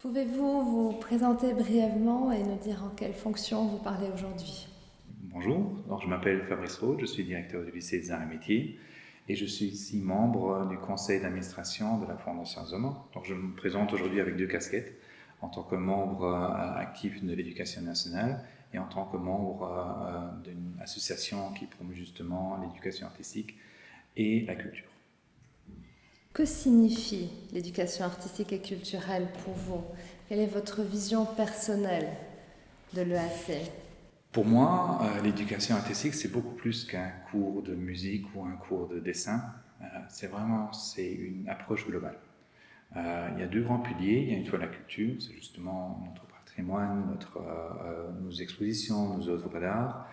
Pouvez-vous vous présenter brièvement et nous dire en quelle fonction vous parlez aujourd'hui? Bonjour, alors je m'appelle Fabrice Rode, je suis directeur du lycée des Arts et Métiers et je suis ici membre du conseil d'administration de la Fondation Zomo. Donc je me présente aujourd'hui avec deux casquettes, en tant que membre actif de l'éducation nationale et en tant que membre d'une association qui promeut justement l'éducation artistique et la culture. Que signifie l'éducation artistique et culturelle pour vous? Quelle est votre vision personnelle de l'EAC? Pour moi, l'éducation artistique, c'est beaucoup plus qu'un cours de musique ou un cours de dessin. C'est une approche globale. Il y a deux grands piliers. Il y a une fois la culture, c'est justement notre patrimoine, nos expositions, nos œuvres d'art,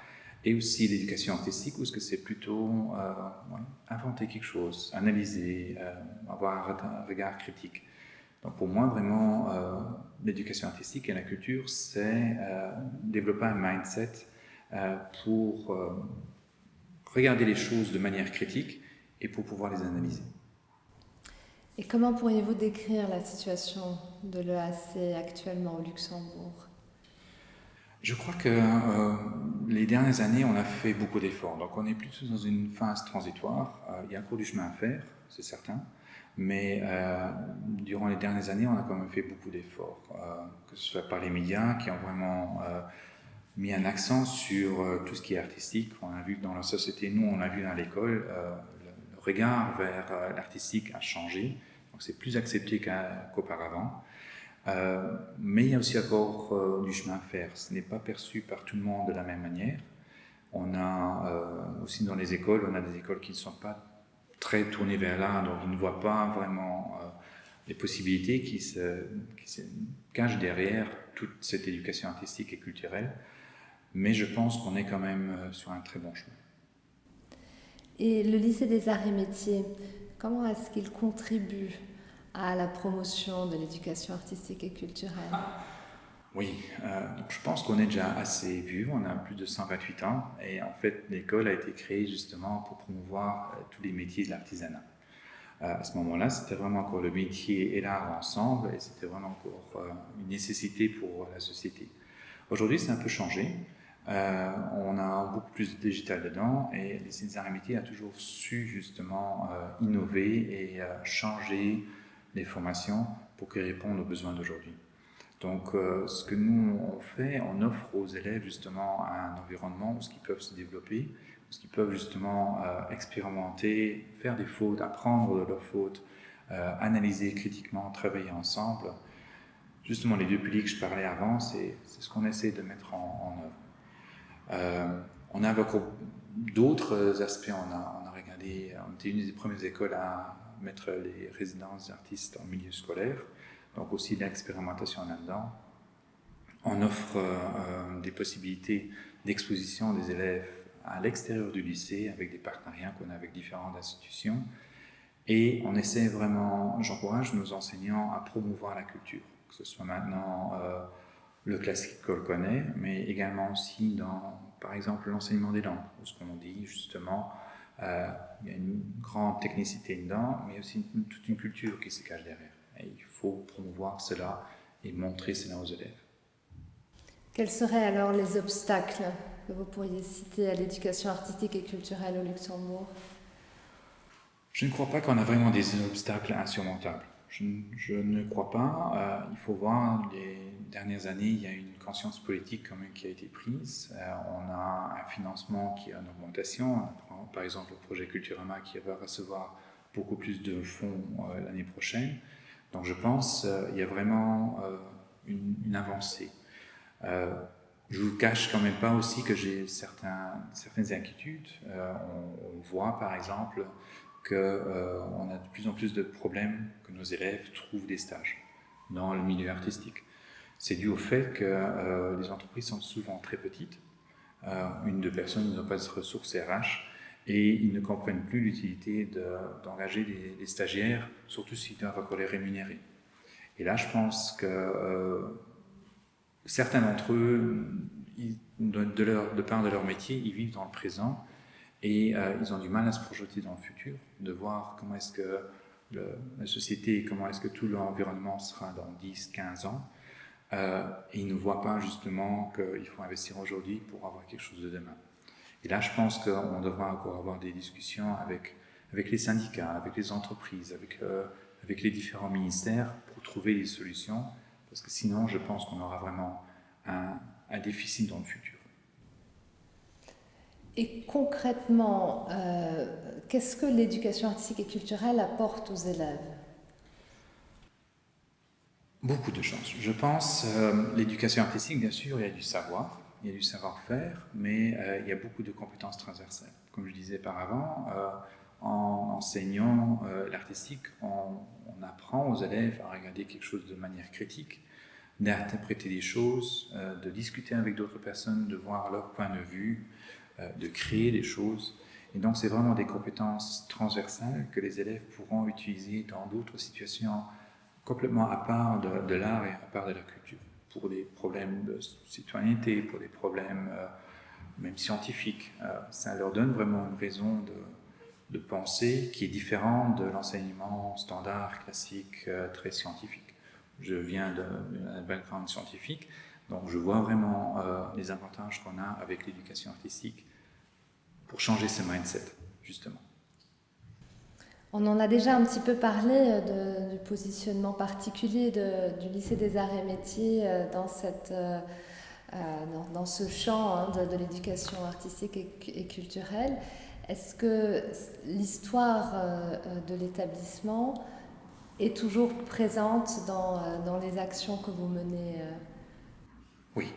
et aussi l'éducation artistique, où c'est plutôt inventer quelque chose, analyser, avoir un regard critique. Donc pour moi, vraiment, l'éducation artistique et la culture, c'est développer un mindset pour regarder les choses de manière critique et pour pouvoir les analyser. Et comment pourriez-vous décrire la situation de l'EAC actuellement au Luxembourg? Je crois que les dernières années, on a fait beaucoup d'efforts. Donc on est plutôt dans une phase transitoire. Il y a encore du chemin à faire, c'est certain. Mais durant les dernières années, on a quand même fait beaucoup d'efforts. Que ce soit par les médias qui ont vraiment mis un accent sur tout ce qui est artistique. On a vu que dans la société, nous, on a vu à l'école, le regard vers l'artistique a changé. Donc c'est plus accepté qu'auparavant. Mais il y a aussi encore du chemin à faire. Ce n'est pas perçu par tout le monde de la même manière. On a aussi dans les écoles, on a des écoles qui ne sont pas très tournées vers l'art, donc ils ne voient pas vraiment les possibilités qui se cachent derrière toute cette éducation artistique et culturelle. Mais je pense qu'on est quand même sur un très bon chemin. Et le lycée des Arts et Métiers, comment est-ce qu'il contribue à la promotion de l'éducation artistique et culturelle? Oui, donc je pense qu'on est déjà assez vieux, on a plus de 128 ans et en fait l'école a été créée justement pour promouvoir tous les métiers de l'artisanat. À ce moment-là, c'était vraiment encore le métier et l'art ensemble et c'était vraiment encore une nécessité pour la société. Aujourd'hui, c'est un peu changé. On a beaucoup plus de digital dedans et les lycée des Arts et Métiers a toujours su justement innover et changer les formations pour qu'elles répondent aux besoins d'aujourd'hui. Donc, ce que nous on fait, on offre aux élèves justement un environnement où ils peuvent se développer, où ils peuvent justement expérimenter, faire des fautes, apprendre de leurs fautes, analyser critiquement, travailler ensemble. Justement, les deux piliers que je parlais avant, c'est ce qu'on essaie de mettre en œuvre. On a encore d'autres aspects. On a regardé, on était une des premières écoles à mettre les résidences d'artistes en milieu scolaire, donc aussi de l'expérimentation là-dedans. On offre des possibilités d'exposition des élèves à l'extérieur du lycée avec des partenariats qu'on a avec différentes institutions. Et on essaie vraiment, j'encourage nos enseignants à promouvoir la culture, que ce soit maintenant le classique qu'on connaît, mais également aussi dans, par exemple, l'enseignement des langues, où ce qu'on dit justement, il y a une grande technicité dedans, mais aussi toute une culture qui se cache derrière. Et il faut promouvoir cela et montrer cela aux élèves. Quels seraient alors les obstacles que vous pourriez citer à l'éducation artistique et culturelle au Luxembourg? Je ne crois pas qu'on a vraiment des obstacles insurmontables. Je ne crois pas. Il faut voir, les dernières années, il y a une conscience politique quand même qui a été prise. On a un financement qui est en augmentation. Par exemple, le projet Culturama qui va recevoir beaucoup plus de fonds l'année prochaine. Donc je pense qu'il y a vraiment une avancée. Je ne vous cache quand même pas aussi que j'ai certaines inquiétudes. On voit par exemple qu'on a de plus en plus de problèmes que nos élèves trouvent des stages dans le milieu artistique. C'est dû au fait que les entreprises sont souvent très petites. Une, deux personnes n'ont pas de ressources RH et ils ne comprennent plus l'utilité d'engager des stagiaires, surtout s'ils doivent encore les rémunérer. Et là, je pense que certains d'entre eux, de part de leur métier, ils vivent dans le présent et ils ont du mal à se projeter dans le futur, de voir comment est-ce que la société, comment est-ce que tout l'environnement sera dans 10, 15 ans. Et ils ne voient pas justement qu'il faut investir aujourd'hui pour avoir quelque chose de demain. Et là, je pense qu'on devra encore avoir des discussions avec les syndicats, avec les entreprises, avec les différents ministères pour trouver des solutions, parce que sinon, je pense qu'on aura vraiment un déficit dans le futur. Et concrètement, qu'est-ce que l'éducation artistique et culturelle apporte aux élèves? Beaucoup de choses. Je pense, l'éducation artistique, bien sûr, il y a du savoir, il y a du savoir-faire, mais il y a beaucoup de compétences transversales. Comme je disais par avant, en enseignant l'artistique, on apprend aux élèves à regarder quelque chose de manière critique, d'interpréter des choses, de discuter avec d'autres personnes, de voir leur point de vue, de créer des choses. Et donc, c'est vraiment des compétences transversales que les élèves pourront utiliser dans d'autres situations complètement à part de l'art et à part de la culture, pour des problèmes de citoyenneté, pour des problèmes même scientifiques. Ça leur donne vraiment une raison de penser qui est différente de l'enseignement standard, classique, très scientifique. Je viens d'un background scientifique, donc je vois vraiment les avantages qu'on a avec l'éducation artistique pour changer ce mindset, justement. On en a déjà un petit peu parlé du positionnement particulier du lycée des arts et métiers dans ce champ de l'éducation artistique et culturelle. Est-ce que l'histoire de l'établissement est toujours présente dans les actions que vous menez? Oui,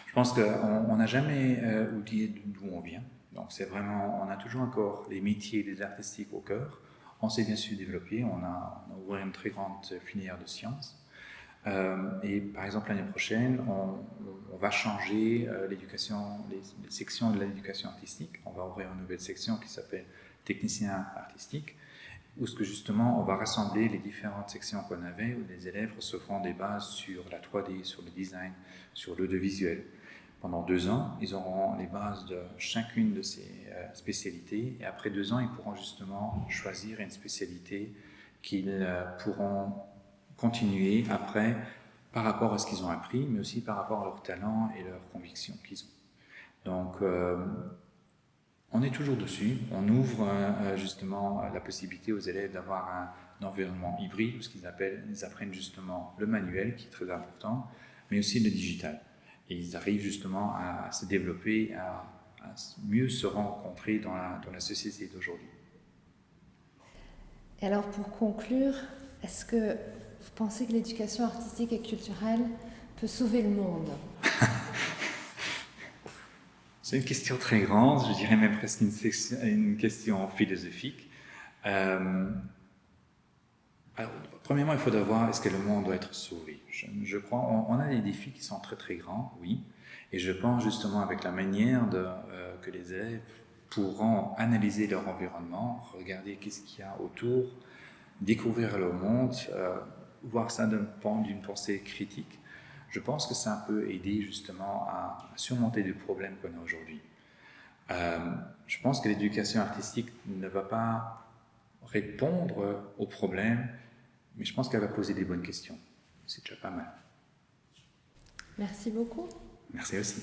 je pense qu'on n'a jamais oublié d'où on vient. Donc c'est vraiment, on a toujours encore les métiers des artistiques au cœur. On s'est bien sûr développé, on a ouvert une très grande filière de sciences. Et par exemple, l'année prochaine, on va changer l'éducation, les sections de l'éducation artistique. On va ouvrir une nouvelle section qui s'appelle technicien artistique, où justement on va rassembler les différentes sections qu'on avait, où les élèves recevront des bases sur la 3D, sur le design, sur l'audiovisuel. Pendant 2 ans, ils auront les bases de chacune de ces spécialités, et après 2 ans, ils pourront justement choisir une spécialité qu'ils pourront continuer après par rapport à ce qu'ils ont appris, mais aussi par rapport à leurs talents et leurs convictions qu'ils ont. Donc, on est toujours dessus. On ouvre justement la possibilité aux élèves d'avoir un environnement hybride, ce qu'ils apprennent justement le manuel, qui est très important, mais aussi le digital. Et ils arrivent justement à se développer, à mieux se rencontrer dans la société d'aujourd'hui. Et alors, pour conclure, est-ce que vous pensez que l'éducation artistique et culturelle peut sauver le monde? C'est une question très grande, je dirais même presque une question philosophique. Alors, premièrement, il faut voir est-ce que le monde doit être sauvé. Je crois on a des défis qui sont très très grands, oui, et je pense justement avec la manière que les élèves pourront analyser leur environnement, regarder qu'est-ce qu'il y a autour, découvrir le monde, voir ça d'une pensée critique. Je pense que ça peut aider justement à surmonter des problèmes qu'on a aujourd'hui. Je pense que l'éducation artistique ne va pas répondre aux problèmes, mais je pense qu'elle va poser des bonnes questions. C'est déjà pas mal. Merci beaucoup. Merci aussi.